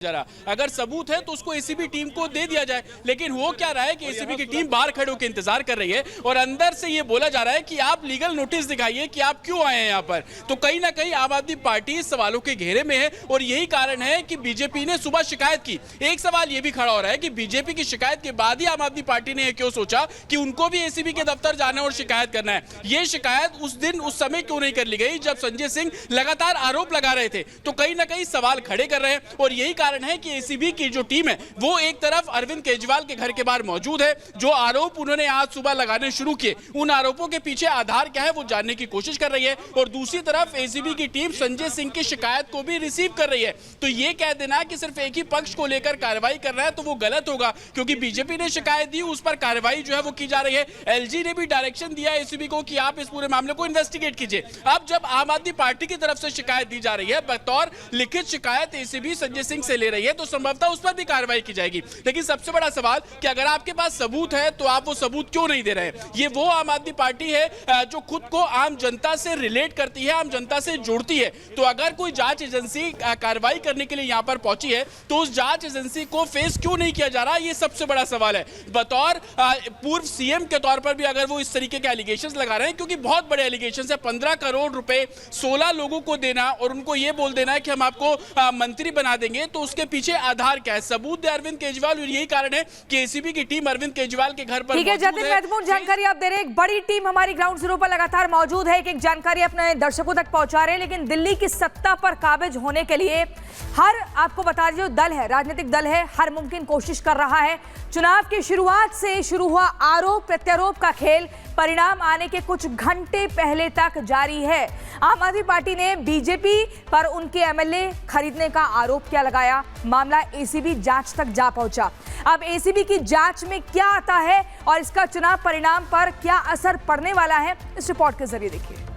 जरा अगर सबूत है तो उसको एसीबी टीम को दे दिया जाए, लेकिन वो क्या रहा है कि एसीबी की टीम बाहर खड़े होकर इंतजार कर रही है और अंदर से ये बोला जा रहा है कि आप लीगल नोटिस दिखाइए कि आप क्यों आए हैं यहाँ पर। तो कहीं ना कहीं आम आदमी पार्टी इस सवालों के घेरे में है और यही कारण है कि बीजेपी ने सुबह शिकायत की। एक सवाल ये भी खड़ा हो रहा है कि बीजेपी की शिकायत के बाद ही आम आदमी पार्टी ने क्यों सोचा कि उनको भी एसीबी के दफ्तर जाना है और शिकायत करना है। ये शिकायत उस दिन उस समय क्यों नहीं कर ली गई जब संजय सिंह लगातार आरोप लगा रहे थे। तो कहीं ना कहीं सवाल खड़े कर रहे हैं और यही कारण है कि एसीबी की जो टीम है वो एक तरफ अरविंद केजरीवाल के घर के बाहर मौजूद है। जो आरोप उन्होंने आज सुबह लगाने शुरू किए, उन आरोपों के पीछे आधार क्या है वो जानने की कोशिश कर रही है और दूसरी तरफ एसीबी की टीम संजय सिंह की शिकायत को भी रिसीव कर रही है। तो ये कह देना कि सिर्फ एक ही पक्ष को लेकर कार्रवाई कर रहा है तो वो गलत होगा, क्योंकि बीजेपी ने शिकायत दी, उस पर कार्रवाई जो है वो की जा रही है। एलजी ने भी डायरेक्शन दिया एसीबी को कि आप इस पूरे मामले को इन्वेस्टिगेट कीजिए। अब जब आम आदमी पार्टी की तरफ से शिकायत दी जा रही है, बतौर लिखित शिकायत एसीबी संजय सिंह से ले रही है, तो संभवतः उस पर भी कार्रवाई की जाएगी। लेकिन सबसे बड़ा सवाल कि अगर आपके पास सबूत है तो आप वो सबूत क्यों नहीं दे रहे हैं। ये वो आम आदमी पार्टी है जो खुद को आम जनता से रिलेट करती है, आम जनता से जोड़ती है। तो अगर कोई जांच एजेंसी कार्रवाई करने के लिए यहां पर पहुंची है तो उस जांच एजेंसी को फेस क्यों नहीं किया जा रहा, ये सबसे बड़ा सवाल है। बतौर पूर्व सीएम के तौर पर भी अगर वो इस तरीके के एलिगेशंस लगा रहे हैं, क्योंकि बहुत बड़े एलिगेशंस है, 15 करोड़ रुपए 16 लोगों को देना और उनको ये बोल देना है कि हम आपको मंत्री बना देंगे, तो उसके पीछे आधार क्या है, सबूत दे अरविंद केजरीवाल। और यही कारण है कि एसीबी की टीम अरविंद केजरीवाल के घर पर ठीक है जतिन, महत्वपूर्ण जानकारी आप दे रहे हैं। एक बड़ी टीम हमारी ग्राउंड जीरो पर लगातार मौजूद है, एक जानकारी अपने दर्शकों तक पहुंचा रहे हैं। लेकिन दिल्ली की सत्ता पर काबिज होने के लिए आपको बता दीजिए, दल है, राजनीतिक दल है, हर मुमकिन कोशिश कर रहा है। चुनाव की शुरुआत से शुरू हुआ आरोप प्रत्यारोप का खेल परिणाम आने के कुछ घंटे पहले तक जारी है। आम आदमी पार्टी ने बीजेपी पर उनके एमएलए खरीदने का आरोप क्या लगाया, मामला एसीबी जांच तक जा पहुंचा। अब एसीबी की जांच में क्या आता है और इसका चुनाव परिणाम पर क्या असर पड़ने वाला है, इस रिपोर्ट के जरिए देखिए।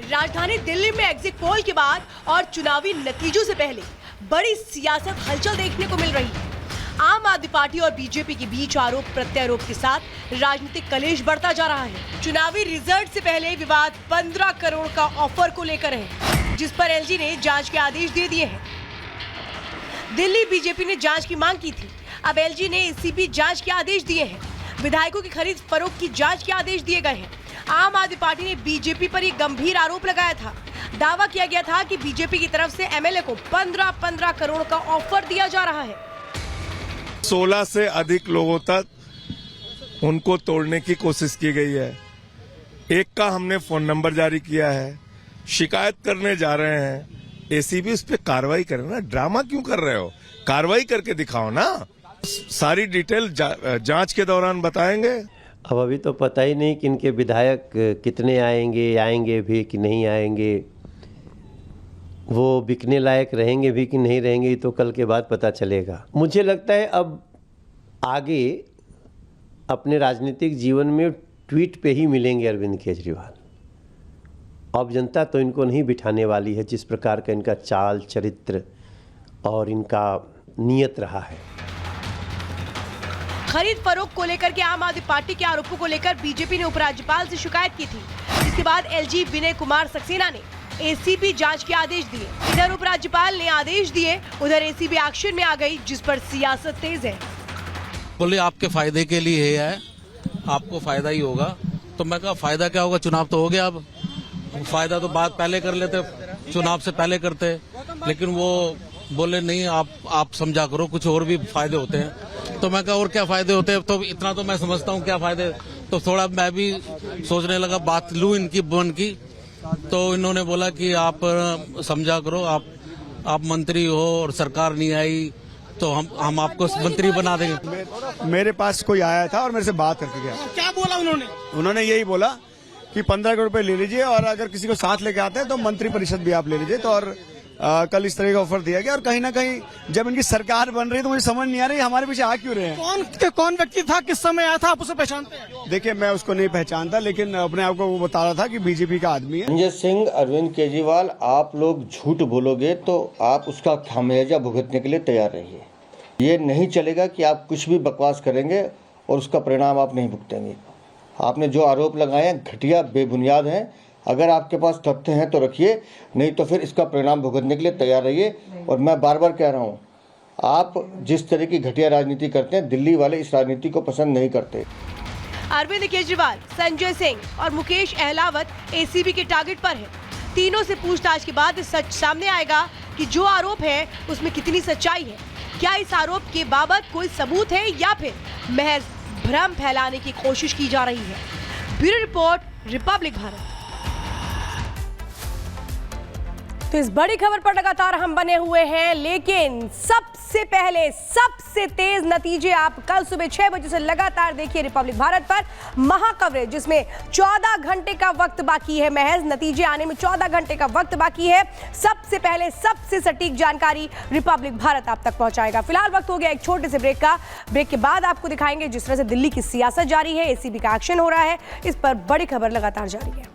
राजधानी दिल्ली में एग्जिट पोल के बाद और चुनावी नतीजों से पहले बड़ी सियासत हलचल देखने को मिल रही है। आम आदमी पार्टी और बीजेपी के बीच आरोप प्रत्यारोप के साथ राजनीतिक कलेश बढ़ता जा रहा है। चुनावी रिजल्ट से पहले विवाद 15 करोड़ का ऑफर को लेकर है, जिस पर एलजी ने जांच के आदेश दे दिए हैं। दिल्ली बीजेपी ने जांच की मांग की थी, अब एलजी ने एसीबी जांच के आदेश दिए हैं। विधायकों की खरीद फरोख्त की जांच के आदेश दिए गए हैं। आम आदमी पार्टी ने बीजेपी पर एक गंभीर आरोप लगाया था। दावा किया गया था कि बीजेपी की तरफ से एमएलए को 15 करोड़ का ऑफर दिया जा रहा है। 16 से अधिक लोगों तक उनको तोड़ने की कोशिश की गई है। एक का हमने फोन नंबर जारी किया है, शिकायत करने जा रहे हैं। एसीबी उस पर कार्रवाई करे ना, ड्रामा क्यों कर रहे हो, कार्रवाई करके दिखाओ ना। सारी डिटेल जांच के दौरान बताएंगे। अब अभी तो पता ही नहीं कि इनके विधायक कितने आएंगे भी कि नहीं आएंगे, वो बिकने लायक रहेंगे भी कि नहीं रहेंगे, ये तो कल के बाद पता चलेगा। मुझे लगता है अब आगे अपने राजनीतिक जीवन में ट्वीट पे ही मिलेंगे अरविंद केजरीवाल। अब जनता तो इनको नहीं बिठाने वाली है, जिस प्रकार का इनका चाल चरित्र और इनका नियत रहा है। खरीद फरोख्त को लेकर के आम आदमी पार्टी के आरोपों को लेकर बीजेपी ने उपराज्यपाल से शिकायत की थी। इसके बाद एलजी विनय कुमार सक्सेना ने एसीबी जांच के आदेश दिए। इधर उपराज्यपाल ने आदेश दिए, उधर एसीबी एक्शन में आ गई, जिस पर सियासत तेज है। बोले आपके फायदे के लिए है, आपको फायदा ही होगा। तो मैं कहा फायदा क्या होगा, चुनाव तो हो गया, अब फायदा तो बात पहले कर लेते, चुनाव से पहले करते। लेकिन वो बोले नहीं, आप समझा करो, कुछ और भी फायदे होते हैं। तो मैं कहा और क्या फायदे होते हैं, तो इतना तो मैं समझता हूँ क्या फायदे। तो थोड़ा मैं भी सोचने लगा, बात लूं इनकी बन की। तो इन्होंने बोला कि आप समझा करो, आप मंत्री हो और सरकार नहीं आई तो हम आपको मंत्री बना देंगे। मेरे पास कोई आया था और मेरे से बात करके गया। क्या बोला उन्होंने यही बोला कि 15 करोड़ रुपए ले लीजिए और अगर किसी को साथ लेके आते हैं तो मंत्री परिषद भी आप ले लीजिए। तो और कल इस तरह का ऑफर दिया गया। और कहीं ना कहीं जब इनकी सरकार बन रही है तो मुझे समझ नहीं आ रही हमारे पीछे आ क्यों रहे हैं। कौन व्यक्ति था, किस समय आया था, आप उसे पहचानते हैं? देखिए मैं उसको नहीं पहचानता, लेकिन अपने आप को वो बता रहा था कि बीजेपी का आदमी है। संजय सिंह, अरविंद केजरीवाल, आप लोग झूठ बोलोगे तो आप उसका खामियाजा भुगतने के लिए तैयार रहिए। ये नहीं चलेगा कि आप कुछ भी बकवास करेंगे और उसका परिणाम आप नहीं भुगतेंगे। आपने जो आरोप लगाए हैं घटिया बेबुनियाद हैं। अगर आपके पास तथ्य हैं तो रखिए, नहीं तो फिर इसका परिणाम भुगतने के लिए तैयार रहिए। और मैं बार बार कह रहा हूँ, आप जिस तरह की घटिया राजनीति करते हैं, दिल्ली वाले इस राजनीति को पसंद नहीं करते। अरविंद केजरीवाल, संजय सिंह और मुकेश अहलावत एसीबी के टारगेट पर है। तीनों से पूछताछ के बाद सच सामने आएगा कि जो आरोप है उसमें कितनी सच्चाई है। क्या इस आरोप के बाबत कोई सबूत है या फिर महज भ्रम फैलाने की कोशिश की जा रही है। Bureau report, Republic Bharat. तो इस बड़ी खबर पर लगातार हम बने हुए हैं, लेकिन सबसे पहले सबसे तेज नतीजे आप कल सुबह 6 बजे से लगातार देखिए रिपब्लिक भारत पर। महा कवरेज जिसमें 14 घंटे का वक्त बाकी है, महज नतीजे आने में 14 घंटे का वक्त बाकी है। सबसे पहले सबसे सटीक जानकारी रिपब्लिक भारत आप तक पहुंचाएगा। फिलहाल वक्त हो गया एक छोटे से ब्रेक का। ब्रेक के बाद आपको दिखाएंगे जिस तरह से दिल्ली की सियासत जारी है, एसीबी का एक्शन हो रहा है, इस पर बड़ी खबर लगातार जारी है।